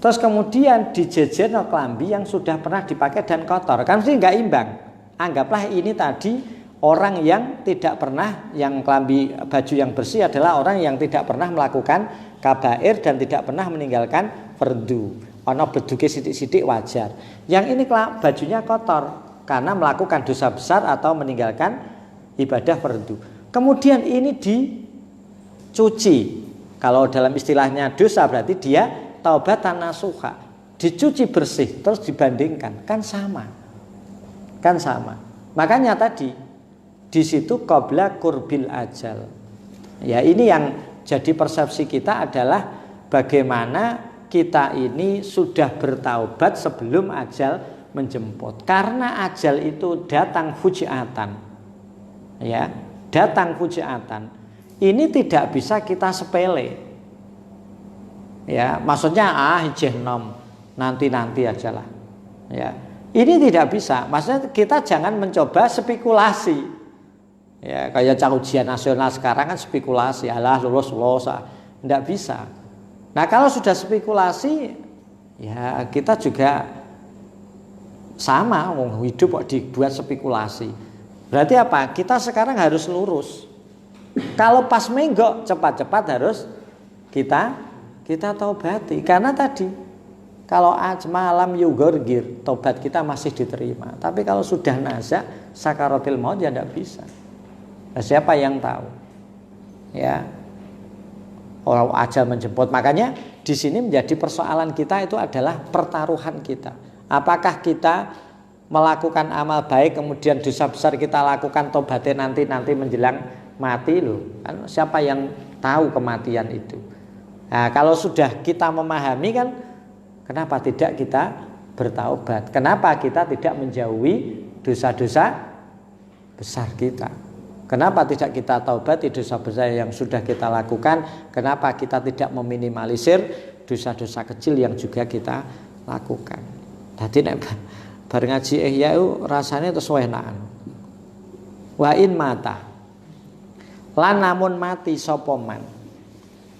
Terus kemudian dijejerno klambi yang sudah pernah dipakai dan kotor. Kan mesti enggak imbang. Anggaplah ini tadi orang yang tidak pernah, yang klambi baju yang bersih adalah orang yang tidak pernah melakukan kabair dan tidak pernah meninggalkan fardu. Ana beduke sithik-sithik wajar. Yang ini bajunya kotor karena melakukan dosa besar atau meninggalkan ibadah fardu. Kemudian ini dicuci. Kalau dalam istilahnya dosa berarti dia taubatan nasuha. Dicuci bersih terus dibandingkan, kan sama. Makanya tadi di situ qabla qurbil ajal. Ya, ini yang jadi persepsi kita adalah bagaimana kita ini sudah bertaubat sebelum ajal menjemput. Karena ajal itu datang fujiatan. Ya, datang fujiatan. Ini tidak bisa kita sepele. Ya, maksudnya hijehnom nanti ajalah. Ya. Ini tidak bisa. Maksudnya kita jangan mencoba spekulasi. Ya, kayak ujian nasional sekarang kan spekulasi, alah lulus, enggak bisa. Nah, kalau sudah spekulasi, ya kita juga sama, hidup kok dibuat spekulasi. Berarti apa? Kita sekarang harus lurus. Kalau pas menggok, cepat-cepat harus kita taubati. Karena tadi kalau malam yugorgir, tobat kita masih diterima. Tapi kalau sudah nazak, sakaratil maut ya enggak bisa. Nah, siapa yang tahu? Ya, orang ajal menjemput. Makanya di sini menjadi persoalan kita itu adalah pertaruhan kita. Apakah kita melakukan amal baik kemudian dosa besar kita lakukan tobatnya nanti menjelang mati loh. Kan siapa yang tahu kematian itu? Nah, kalau sudah kita memahami kan, kenapa tidak kita bertaubat? Kenapa kita tidak menjauhi dosa-dosa besar kita? Kenapa tidak kita taubati dosa besar yang sudah kita lakukan? Kenapa kita tidak meminimalisir dosa-dosa kecil yang juga kita lakukan? Tadi nek bar ngaji ihya rasane terus enakan. Wa in mata lan namun mati sapa man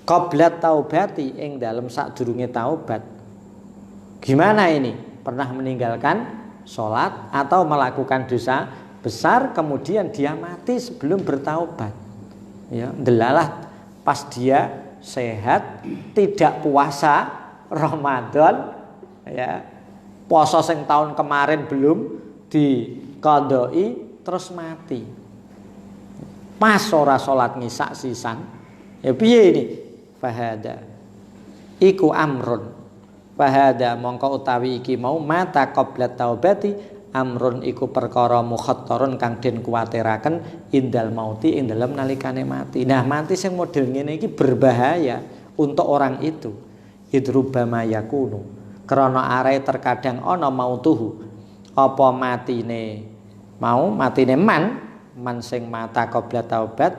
qabla taubati ing dalem sadurunge taubat. Gimana ini? Pernah meninggalkan sholat atau melakukan dosa besar kemudian dia mati sebelum bertaubat. Ya, delalah pas dia sehat, tidak puasa Ramadan, ya. Puasa sing tahun kemarin belum diqadai terus mati. Pas ora salat ngisak sisan. Ya piye ini? Fahada iku amrun. Fahada mongko utawi iki mau mata qabla taubati amrun iku perkara mukhattarun kang den kuwatiraken indal mauti ing dalem nalikane mati. Nah, mati sing model ngene iki berbahaya untuk orang itu. Idrubama yakunu. Krana are terkadang ana mautuhu. Apa matine man sing mata qabla taubat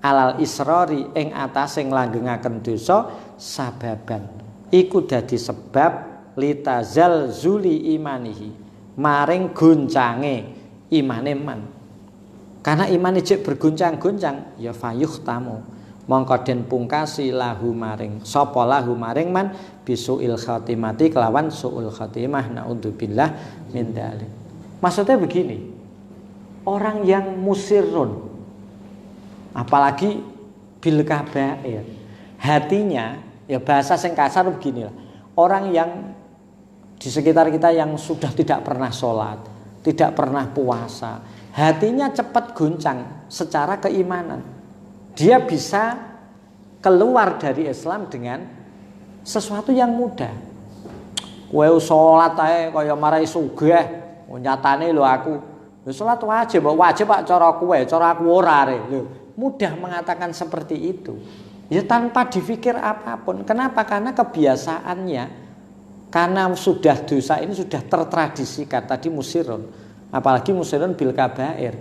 alal israri ing atase nglanggengaken dosa sababan. Iku dadi sebab litazal zuli imanihi. Maring goncange imane man. Karena imane jek bergoncang-goncang ya fayuh tamu. Mongko den pungkasi lahu maring sapa lahu maring man bisuil khatimati kelawan suul khatimah naudzubillah min dzalik. Maksudnya begini. Orang yang musirun Apalagi bil kabair. Hatinya, ya bahasa sing kasar beginilah. Orang yang di sekitar kita yang sudah tidak pernah sholat, tidak pernah puasa, hatinya cepat goncang secara keimanan. Dia bisa keluar dari Islam dengan sesuatu yang mudah. Kowe sholat ae kaya marai sugih, nyatane lho aku. Lho sholat wajib Pak cara kowe, cara aku ora re. Lho, mudah mengatakan seperti itu. Ya tanpa dipikir apapun. Kenapa? Karena kebiasaannya. Karena sudah dosa ini sudah tertradisikan. Tadi musirun, apalagi musirun bil kabair.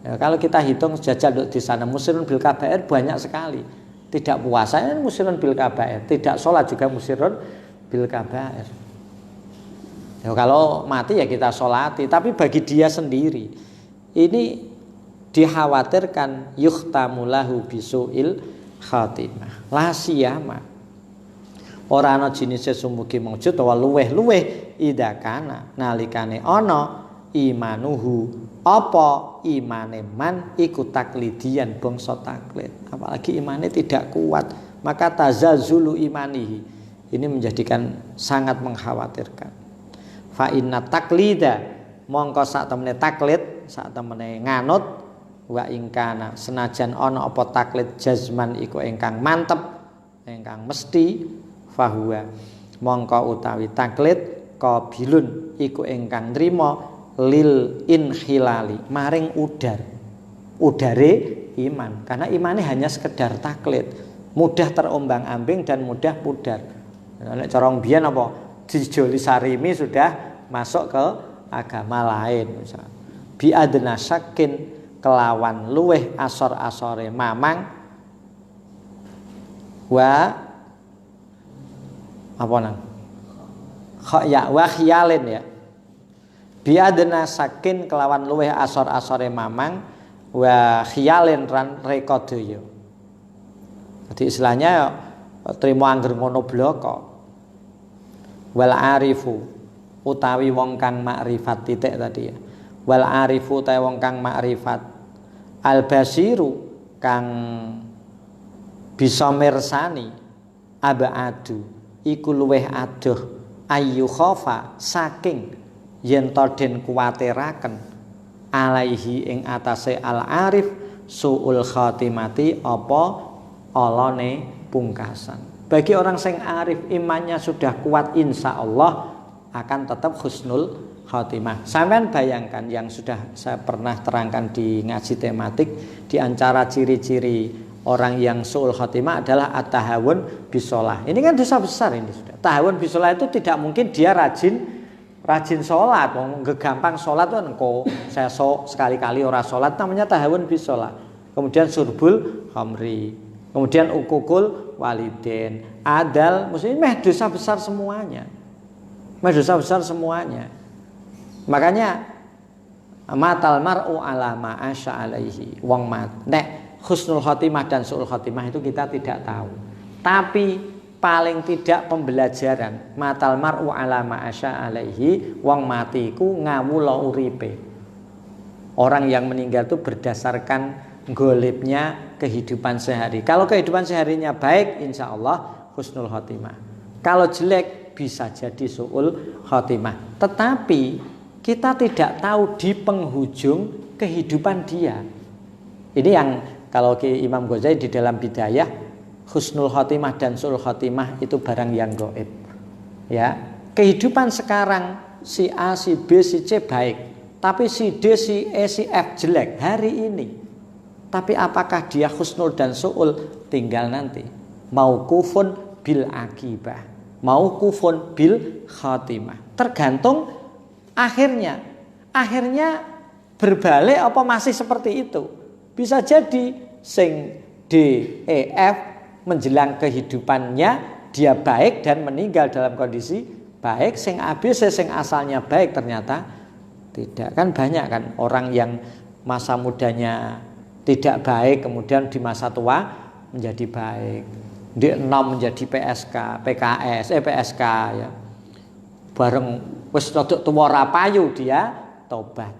Ya, kalau kita hitung jajal di sana musirun bil kabair banyak sekali. Tidak puasa ini musirun bil kabair, tidak sholat juga musirun bil kabair. Ya, kalau mati ya kita sholati, tapi bagi dia sendiri ini dikhawatirkan yuhtamulahu bisuil khatimah la siyama. Ora ana jinise sumugi maujud wa luweh-luweh ida kana nalikane ana imanuhu apa imane man iku taklidian bangsa taklid. Apalagi imane tidak kuat, maka tazazulu imanihi. Ini menjadikan sangat mengkhawatirkan. Fa inna taklida mongko sak temene taklid, sak temene nganut wa ingkana senajan ana apa taklid jazman iku ingkang mantep, ingkang mesti fahuwa mongko utawi taklid qabilun iku ingkang nrimo lil inhilali maring udare iman, karena imannya hanya sekedar taklid, mudah terombang-ambing dan mudah pudar. Nek cara mbiyen apa dijoli sarimi sudah masuk ke agama lain misalnya. Bi adna syakin kelawan luweh asor-asore mamang wa apa nang ya wa khiyalin ya biadna sakin kelawan luweh asor-asore mamang wa khiyalin ran rekodaya. Jadi istilahnya trimo angger ngono bloko. Wal arifu utawi wong kang makrifat titik tadi ya. Wal arifu utawi wong kang makrifat al basiru kang bisa mirsani abadu iku luweh adoh ayu khofa saking yen to den kuwatiraken alaihi ing atase al arif suul khatimati apa alane pungkasan. Bagi orang sing arif imannya sudah kuat insya Allah akan tetap husnul khatimah. Sampean bayangkan yang sudah saya pernah terangkan di ngaji tematik, di antara ciri-ciri orang yang suul khotimah adalah at-tahawun bisolah. Ini kan dosa besar ini sudah. Tahawun bisolah itu tidak mungkin dia rajin sholat. Gampang sholat tuh engko saya sekali-kali ora sholat namanya tahawun bisolah. Kemudian surbul khamri, kemudian ukukul walidin, adal, maksudnya meh dosa besar semuanya. Dosa besar semuanya. Makanya matal mar'u ala ma asya alaihi. Wong mat nek husnul khotimah dan su'ul khotimah itu kita tidak tahu. Tapi paling tidak pembelajaran matal mar'u ala ma asya alaihi, wong mati iku ngawula uripe. Orang yang meninggal itu berdasarkan golibnya kehidupan sehari. Kalau kehidupan seharinya baik, insya Allah husnul khotimah. Kalau jelek bisa jadi su'ul khotimah. Tetapi kita tidak tahu di penghujung kehidupan dia. Ini yang kalau Imam Ghazali di dalam Bidayah, husnul khotimah dan su'ul khotimah itu barang yang gaib. Ya, kehidupan sekarang si A, si B, si C baik, tapi si D, si E, si F jelek hari ini. Tapi apakah dia husnul dan su'ul tinggal nanti. Mauqufun bil akibah, mauqufun bil khotimah. Tergantung akhirnya berbalik apa masih seperti itu. Bisa jadi sing D, E, F menjelang kehidupannya dia baik dan meninggal dalam kondisi baik. Sing A, B, C sing asalnya baik ternyata tidak. Kan banyak kan orang yang masa mudanya tidak baik kemudian di masa tua menjadi baik. Di 6 menjadi PSK ya. Bareng wis rodok tuwa ra payu dia tobat.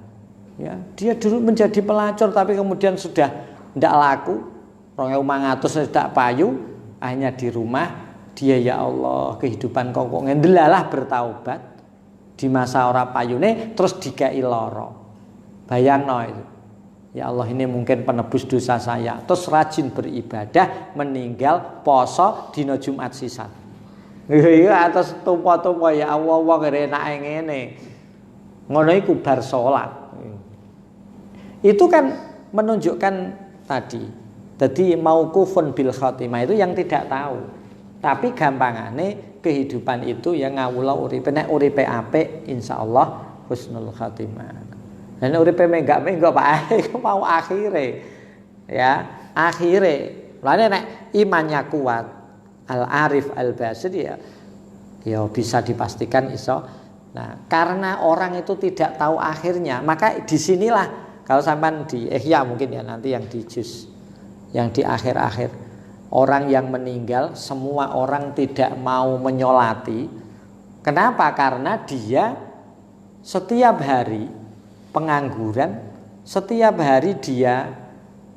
Ya, dia dulu menjadi pelacur tapi kemudian sudah ndak laku 2.500 tidak payu, akhirnya di rumah dia ya Allah kehidupan kok ngendelalah bertaubat di masa ora payune terus dikai lara. Bayangno itu. Ya Allah ini mungkin penebus dosa saya. Terus rajin beribadah, meninggal poso dina Jumat sisan. Iya atas tumpa-tumpa ya Allah wong enake ngene. Ngono iku bar salat. Itu kan menunjukkan tadi. Jadi mauqufun bil khatimah itu yang tidak tahu. Tapi gampangane kehidupan itu yang ngawula uripe nek uripe apik insyaallah husnul khatimah. Dan uripe menggak-menggak Pak mau akhire. Ya, akhire. Lane nek imannya kuat, al-arif al-basid ya bisa dipastikan iso. Nah, karena orang itu tidak tahu akhirnya, maka disinilah kalau sampean di Ihya mungkin ya nanti yang di juz yang di akhir-akhir orang yang meninggal semua orang tidak mau menyolati. Kenapa? Karena dia setiap hari pengangguran, setiap hari dia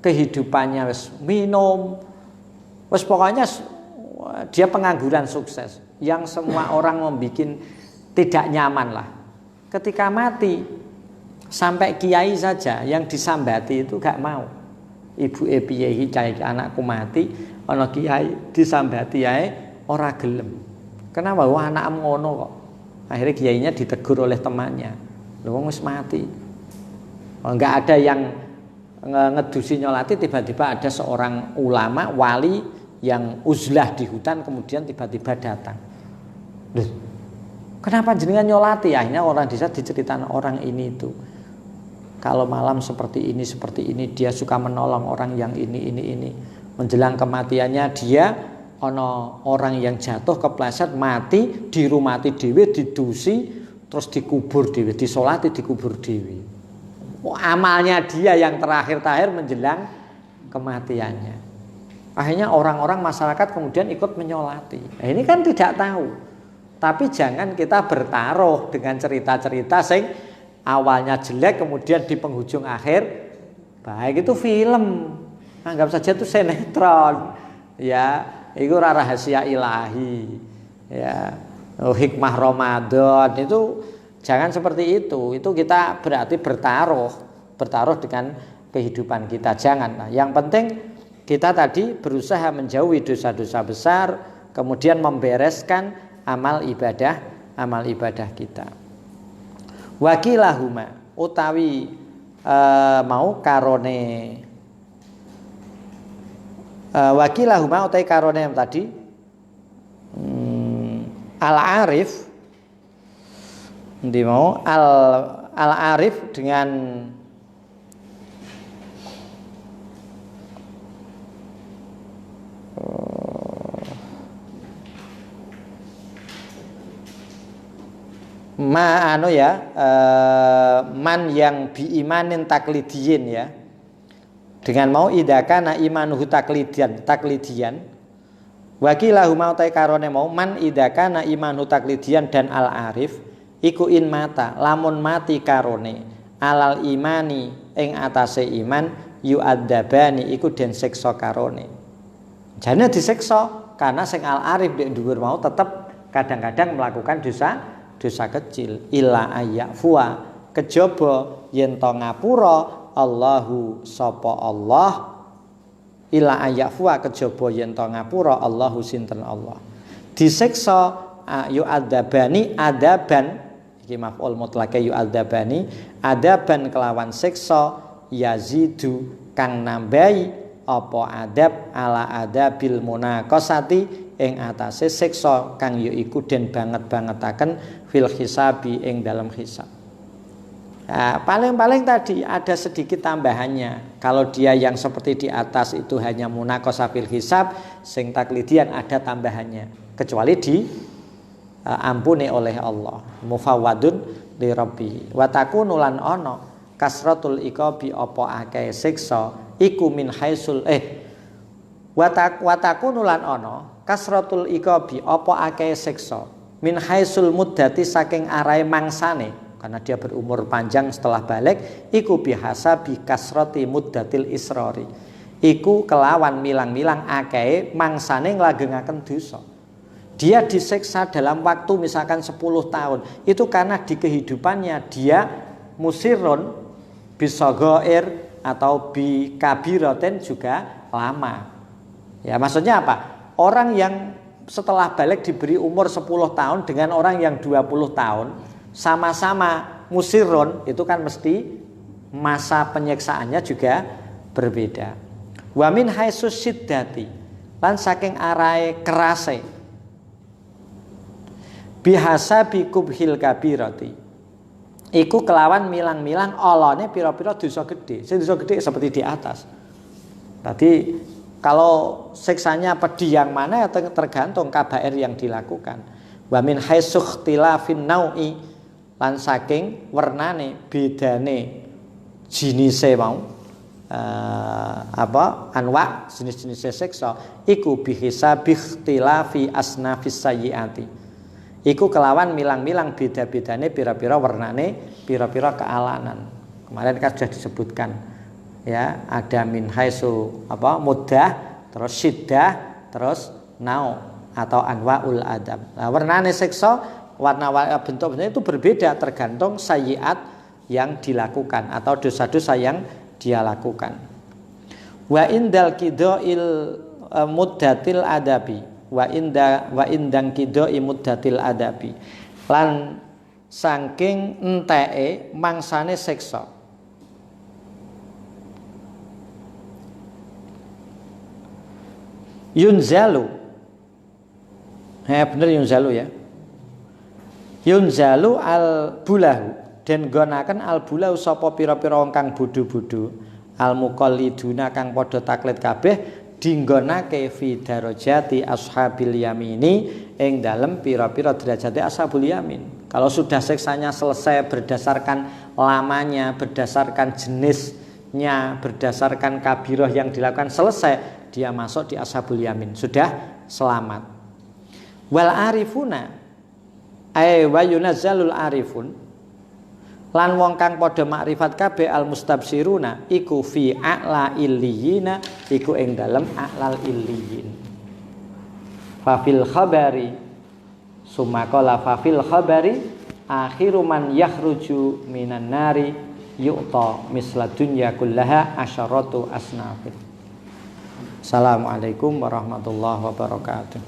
kehidupannya wis minum, wis pokoknya dia pengangguran sukses yang semua orang membuat tidak nyaman lah. Ketika mati sampai kiai saja yang disambati itu gak mau. Ibu piye iki anakku mati ana kiai disambati ae ora gelem. Kenapa? Wah anakmu ngono kok. Akhirnya kiainya ditegur oleh temannya. Lho wong wis mati. Enggak ada yang ngedusi nyolati, tiba-tiba ada seorang ulama wali yang uzlah di hutan kemudian tiba-tiba datang. Loh, kenapa jenengan nyolati? Akhirnya orang desa diceritakan orang ini itu. Kalau malam seperti ini dia suka menolong orang yang ini. Menjelang kematiannya dia ono orang yang jatuh kepleset mati dirumati dhewe didusi terus dikubur dhewe disolati dikubur dhewe. Amalnya dia yang terakhir menjelang kematiannya. Akhirnya orang-orang masyarakat kemudian ikut menyolati. Nah, ini kan tidak tahu. Tapi jangan kita bertaruh dengan cerita-cerita sing awalnya jelek kemudian di penghujung akhir baik. Itu film. Anggap saja itu sinetron. Ya, itu rahasia ilahi. Ya, hikmah Ramadan itu jangan seperti itu. Itu kita berarti bertaruh dengan kehidupan kita. Jangan. Nah, yang penting kita tadi berusaha menjauhi dosa-dosa besar, kemudian membereskan amal ibadah kita. Wakilahuma utawi mau karone wakilahuma utawi karone yang tadi al-arif Nanti mau al-arif dengan man yang biimanin taklidiyin ya. Dengan mau idakana imanuhu taklidian. Wakilahu mau tai karone mau man idakana imanuhu taklidian dan al-arif iku in mata lamun mati karone alal imani ing atase iman yu'adzabani iku den siksa karone. Jane disiksa karena sing al arif ndek dhuwur mau tetap kadang-kadang melakukan dosa kecil. Illa ayyafuwa kejaba yen to ngapura Allahu sapa Allah. Illa ayyafuwa kejaba yen to ngapura Allahu sinten Allah. Disiksa yu'adzabani adaban iki maf'ul mutlaqe yu'adzabani adaban kelawan siksa yazidu kang nambahi apa adab ala adabil munaqasati ing atase siksa kang yaiku den banget-bangetaken fil hisabi ing dalam hisab. Nah, paling tadi ada sedikit tambahannya. Kalau dia yang seperti di atas itu hanya munaqasah fil hisab, sing taklidian ada tambahannya kecuali di ampuni oleh Allah, mufawwadun li rabbi. Wa takunu lan ana kasratul iqabi apa akeh siksa iku min haisul wa takunu lan ana kasratul iqabi apa akeh siksa min haisul muddati saking arahe mangsane karena dia berumur panjang setelah balik iku bihasabi kasrati muddatil israri iku kelawan milang-milang akeh mangsane nglagengaken dosa. Dia disiksa dalam waktu misalkan 10 tahun. Itu karena di kehidupannya dia musirun bisogoir atau bi kabiraten juga lama. Ya, maksudnya apa? Orang yang setelah balik diberi umur 10 tahun dengan orang yang 20 tahun sama-sama musirun, itu kan mesti masa penyiksaannya juga berbeda. Wa min haitsu syiddati, lan saking arahe kerase, bihasabi kubhil kabirati, iku kelawan milang-milang olone pira-pira dosa gede. Sing dosa gede seperti di atas. Tadi kalau siksanya pedih yang mana ya tergantung kabair yang dilakukan. Wa min haitsu ikhtilafin nau'i, lan saking wernane bedane jinise mau anwa jenis-jenis siksa iku bihisabi ikhtilafi asnafis sayyiati, iku kelawan milang-milang beda-bedane pira-pira wernane, pira-pira kealanan. Kemarin kan sudah disebutkan ya, ada min haitsu mudah, terus syiddah, terus nau atau anwaul adab. Nah, wernane siksa, warna bentuk-bentuknya itu berbeda tergantung sayyiat yang dilakukan atau dosa-dosa yang dia lakukan. Wa indal qidail muddatil adabi, wa indang qidai muddatil adabi, lan saking enteke mangsane siksa. Yunzalu, bener yunzalu ya. Yunzalu al bulahu, den gonaken al bulahu sapa pira-pira wong kang bodho-bodho, al muqalliduna kang padha taklid kabeh dinggonake fi darajati ashabil yamini, ing dalem pira-pira derajate ashabul yamin. Kalau sudah siksanya selesai berdasarkan lamanya, berdasarkan jenisnya, berdasarkan kabirah yang dilakukan selesai, dia masuk di ashabul yamin, sudah selamat. Wal arifuna ay wa yunazzalul arifun, lan wong kang padha makrifat kabeh al mustabsiruna iku fi a'la illiyina, iku ing dalem a'lal illiyin. Fa fil khabari sumakala fa fil khabari akhiru man yakhruju minan nari yu'ta misla dunya kullaha asyaratu asnafin. Assalamualaikum warahmatullahi wabarakatuh.